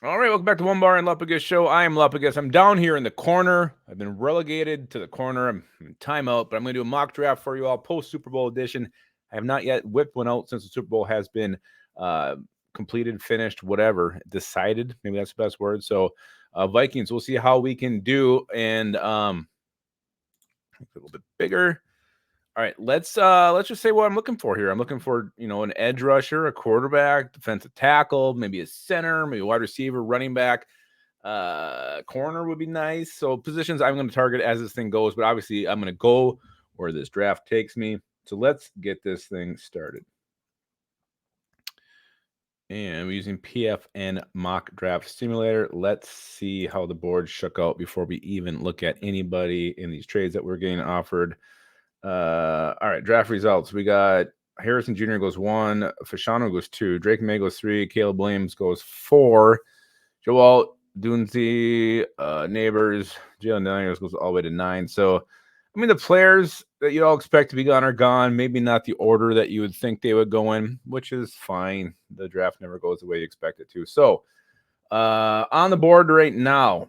All right, welcome back to Onebar and Lupagus show. I am Lupagus. I'm down here in the corner. I've been relegated to the corner. I'm in timeout, but I'm going to do a mock draft for you all post Super Bowl edition. I have not yet whipped one out since the Super Bowl has been completed, finished, whatever, decided. Maybe that's the best word. So, Vikings, we'll see how we can do. And a little bit bigger. All right, let's just say what I'm looking for here. I'm looking for, an edge rusher, a quarterback, defensive tackle, maybe a center, maybe a wide receiver, running back, corner would be nice. So positions I'm going to target as this thing goes, but obviously I'm going to go where this draft takes me. So let's get this thing started. And we're using PFN Mock Draft Simulator. Let's see how the board shook out before we even look at anybody in these trades that we're getting offered. All right, draft results. We got Harrison Jr. goes 1, Fashano goes 2, Drake May goes 3, Caleb Williams goes 4, Joel Dunzi, Neighbors, Jalen Daniels goes all the way to 9. So, the players that you all expect to be gone are gone. Maybe not the order that you would think they would go in, which is fine. The draft never goes the way you expect it to. So, on the board right now,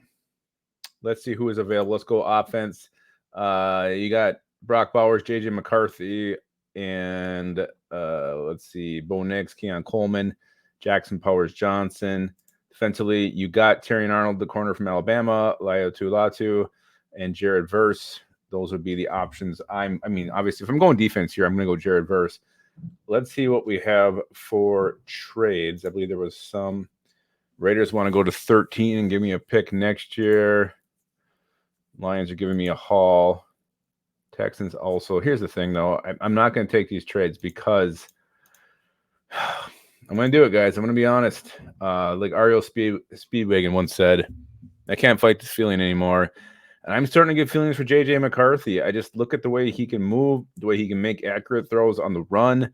let's see who is available. Let's go offense. You got Brock Bowers, JJ McCarthy, and let's see, Bo Nix, Keon Coleman, Jackson Powers Johnson. Defensively, you got Terry Arnold, the corner from Alabama, Laiatu Latu, and Jared Verse. Those would be the options. Obviously, if I'm going defense here, I'm going to go Jared Verse. Let's see what we have for trades. I believe there was some. Raiders want to go to 13 and give me a pick next year. Lions are giving me a haul. Texans also. Here's the thing, though. I'm not going to take these trades because I'm going to do it, guys. I'm going to be honest. Like Ariel Speedwagon once said, I can't fight this feeling anymore. And I'm starting to get feelings for J.J. McCarthy. I just look at the way he can move, the way he can make accurate throws on the run,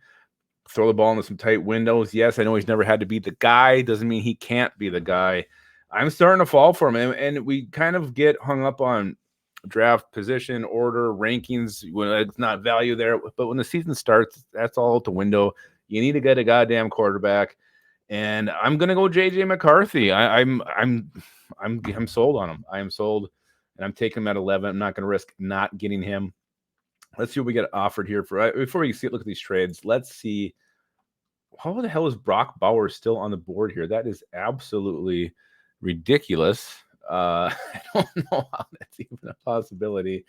throw the ball into some tight windows. Yes, I know he's never had to be the guy. Doesn't mean he can't be the guy. I'm starting to fall for him. And we kind of get hung up on draft position, order, rankings when it's not value there. But when the season starts, that's all out the window. You need to get a goddamn quarterback. And I'm gonna go JJ McCarthy. I'm sold on him. I am sold, and I'm taking him at 11. I'm not gonna risk not getting him. Let's see what we get offered here for before we look at these trades. Let's see. How the hell is Brock Bowers still on the board here? That is absolutely ridiculous. I don't know how that's even a possibility.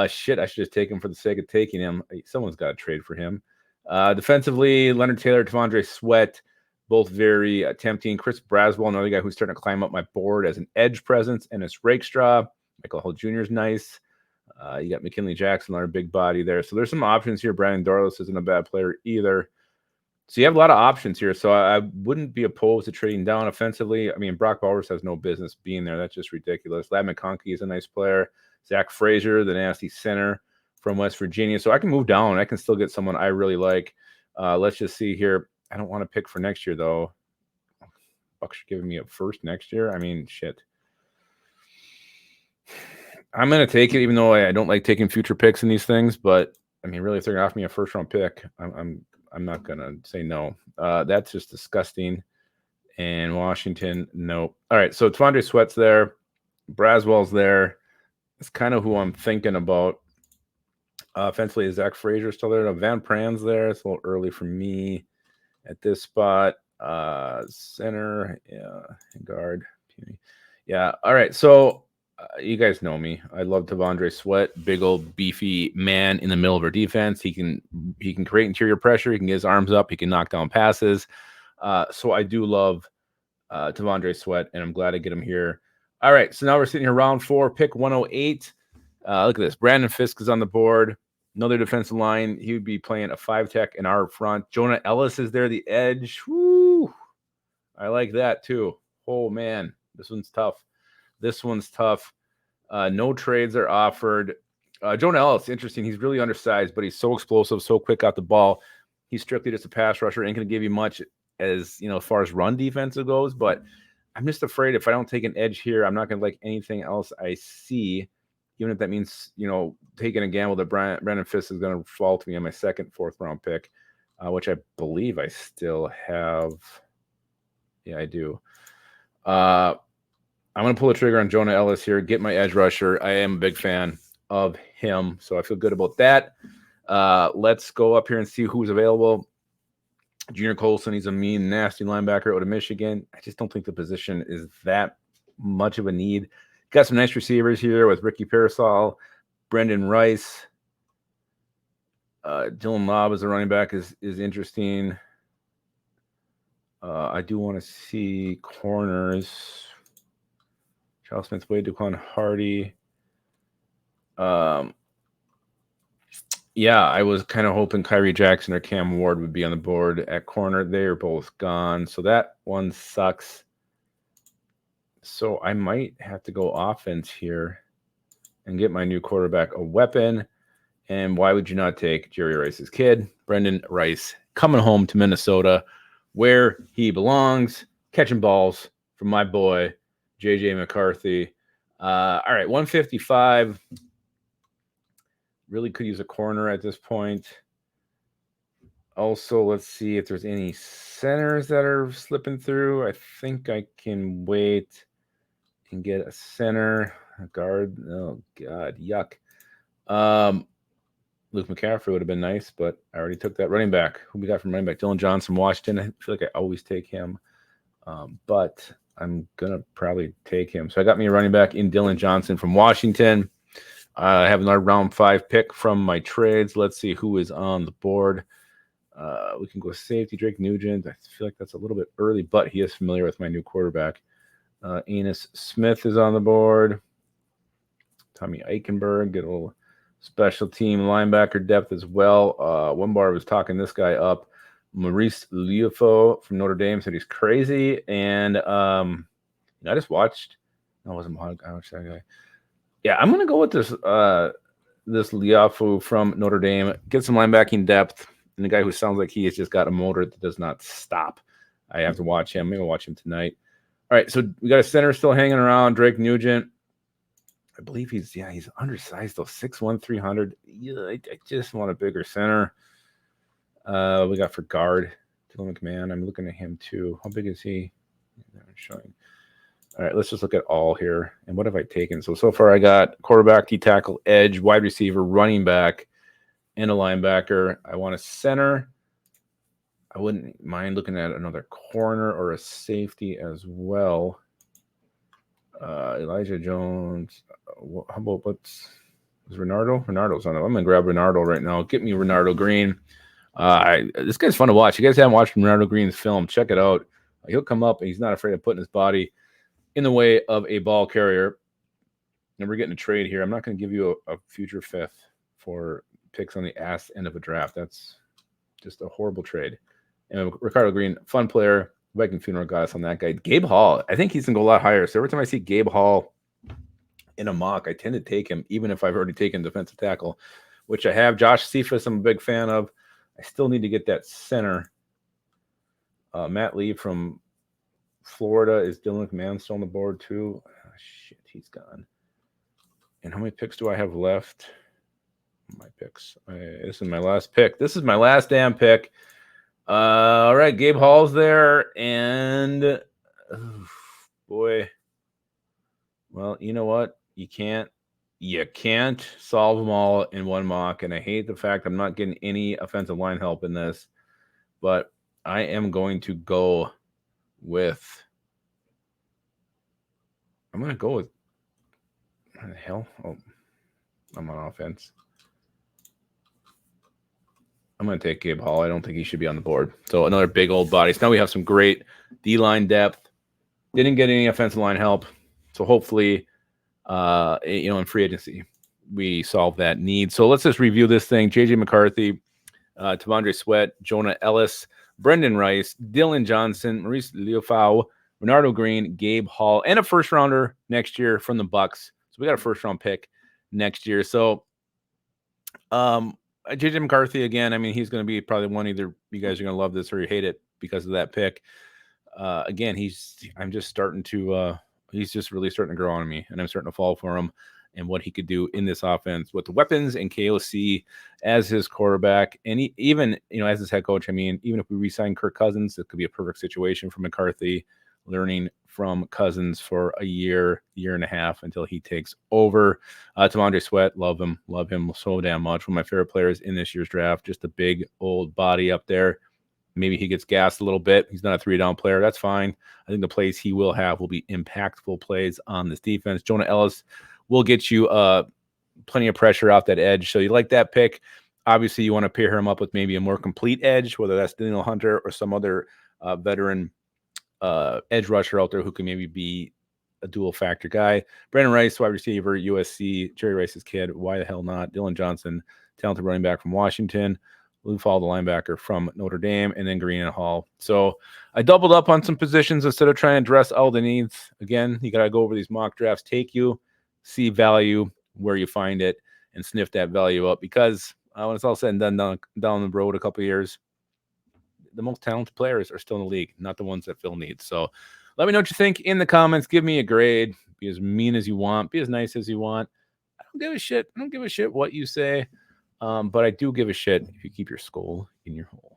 Shit, I should just take him for the sake of taking him. Someone's got to trade for him. Defensively, Leonard Taylor, T'Vondre Sweat, both very tempting. Chris Braswell, another guy who's starting to climb up my board as an edge presence, and it's Rakestraw. Michael Hull Jr. is nice. You got McKinley Jackson, another big body there. So there's some options here. Brandon Dorlus isn't a bad player either. So you have a lot of options here. So I wouldn't be opposed to trading down offensively. Brock Bowers has no business being there. That's just ridiculous. Lad McConkey is a nice player. Zach Frazier, the nasty center from West Virginia. So I can move down. I can still get someone I really like. Let's just see here. I don't want to pick for next year, though. Bucks are giving me a first next year. Shit. I'm going to take it, even though I don't like taking future picks in these things. But, really, if they're going to offer me a first-round pick, I'm not going to say no. That's just disgusting. And Washington, nope. All right, so T'Vondre Sweat's there. Braswell's there. It's kind of who I'm thinking about. Offensively, is Zach Frazier still there? No, Van Pran's there. It's a little early for me at this spot. Center, yeah, guard. Yeah, all right, so you guys know me. I love T'Vondre Sweat, big old beefy man in the middle of our defense. He can create interior pressure. He can get his arms up. He can knock down passes. So I do love T'Vondre Sweat, and I'm glad to get him here. All right, so now we're sitting here round 4, pick 108. Look at this. Brandon Fisk is on the board. Another defensive line. He would be playing a 5-tech in our front. Jonah Ellis is there, the edge. Woo! I like that too. Oh, man. This one's tough. No trades are offered. Jonah Ellis, interesting. He's really undersized, but he's so explosive, so quick out the ball. He's strictly just a pass rusher. Ain't going to give you much as far as run defensive goes, but I'm just afraid if I don't take an edge here, I'm not going to like anything else I see, even if that means, taking a gamble that Brandon Fisk is going to fall to me on my second, 4th round pick, which I believe I still have. Yeah, I do. I'm going to pull the trigger on Jonah Ellis here, get my edge rusher. I am a big fan of him, so I feel good about that. Let's go up here and see who's available. Junior Colson, he's a mean, nasty linebacker out of Michigan. I just don't think the position is that much of a need. Got some nice receivers here with Ricky Parasol, Brendan Rice. Dylan Lobb as a running back is interesting. I do want to see corners. Charles Smith, Wade, Daquan Hardy. Yeah, I was kind of hoping Kyrie Jackson or Cam Ward would be on the board at corner. They are both gone, so that one sucks. So I might have to go offense here and get my new quarterback a weapon. And why would you not take Jerry Rice's kid, Brendan Rice, coming home to Minnesota, where he belongs, catching balls from my boy, JJ McCarthy. All right, 155. Really could use a corner at this point. Also, let's see if there's any centers that are slipping through. I think I can wait and get a center, a guard. Oh, God, yuck. Luke McCaffrey would have been nice, but I already took that running back. Who we got from running back? Dylan Johnson, Washington. I feel like I always take him, but I'm going to probably take him. So I got me a running back in Dylan Johnson from Washington. I have another round 5 pick from my trades. Let's see who is on the board. We can go safety, Drake Nugent. I feel like that's a little bit early, but he is familiar with my new quarterback. Enos Smith is on the board. Tommy Eichenberg, get a little special team linebacker depth as well. Onebar was talking this guy up. Maurice Liufau from Notre Dame said he's crazy. And I just watched. No, it wasn't Mohawk. I watched that guy. Yeah, I'm going to go with this Liufau from Notre Dame. Get some linebacking depth. And the guy who sounds like he has just got a motor that does not stop. I have to watch him. Maybe I'll watch him tonight. All right, so we got a center still hanging around, Drake Nugent. I believe he's undersized though, 6'1", 300. Yeah, I just want a bigger center. We got for guard, Dylan McMahon. I'm looking at him too. How big is he? Showing. All right, let's just look at all here. And what have I taken? So far I got quarterback, D-tackle, edge, wide receiver, running back, and a linebacker. I want a center. I wouldn't mind looking at another corner or a safety as well. Elijah Jones. How about was Renardo? Renardo's on it. I'm going to grab Renardo right now. Get me Renardo Green. This guy's fun to watch. You guys haven't watched Renardo Green's film, check it out. He'll come up, and he's not afraid of putting his body in the way of a ball carrier. And we're getting a trade here. I'm not going to give you a future fifth for picks on the ass end of a draft. That's just a horrible trade. And Ricardo Green, fun player. Viking funeral goddess on that guy. Gabe Hall. I think he's going to go a lot higher. So every time I see Gabe Hall in a mock, I tend to take him, even if I've already taken defensive tackle, which I have. Josh Cephas, I'm a big fan of. I still need to get that center. Matt Lee from Florida. Is Dylan McMahon still on the board too? Oh, shit, he's gone. And how many picks do I have left? My picks. This is my last pick. This is my last damn pick. All right, Gabe Hall's there, and boy, well, you know what? You can't solve them all in one mock, and I hate the fact I'm not getting any offensive line help in this, but I am going to go with. I'm going to go with. What the hell? Oh, I'm on offense. I'm going to take Gabe Hall. I don't think he should be on the board. So another big old body. So now we have some great D-line depth. Didn't get any offensive line help. So hopefully, in free agency, we solve that need. So let's just review this thing. J.J. McCarthy, Tavondre Sweat, Jonah Ellis, Brendan Rice, Dylan Johnson, Maurice Liufau, Renardo Green, Gabe Hall, and a first-rounder next year from the Bucks. So we got a first-round pick next year. So J.J. McCarthy, again, I mean, he's going to be probably one. Either you guys are going to love this or you hate it because of that pick. Again, he's just really starting to grow on me, and I'm starting to fall for him and what he could do in this offense with the weapons and KOC as his quarterback. And even as his head coach, I mean, even if we re-sign Kirk Cousins, it could be a perfect situation for McCarthy. learning from Cousins for a year and a half until he takes over. T'Vondre Sweat, love him so damn much. One of my favorite players in this year's draft. Just a big old body up there. Maybe he gets gassed a little bit. He's not a 3-down player. That's fine. I think the plays he will have will be impactful plays on this defense. Jonah Ellis will get you plenty of pressure off that edge. So you like that pick. Obviously, you want to pair him up with maybe a more complete edge, whether that's Daniel Hunter or some other veteran edge rusher out there who can maybe be a dual factor guy. Brandon Rice, wide receiver, USC. Jerry Rice's kid. Why the hell not? Dylan Johnson, talented running back from Washington. Lou Fall, the linebacker from Notre Dame, and then Green and Hall. So I doubled up on some positions instead of trying to address all the needs. Again, you got to go over these mock drafts, take you, see value where you find it, and sniff that value up. Because when it's all said and done down the road a couple of years, the most talented players are still in the league, not the ones that Phil needs. So let me know what you think in the comments. Give me a grade. Be as mean as you want. Be as nice as you want. I don't give a shit. I don't give a shit what you say. But I do give a shit if you keep your skull in your hole.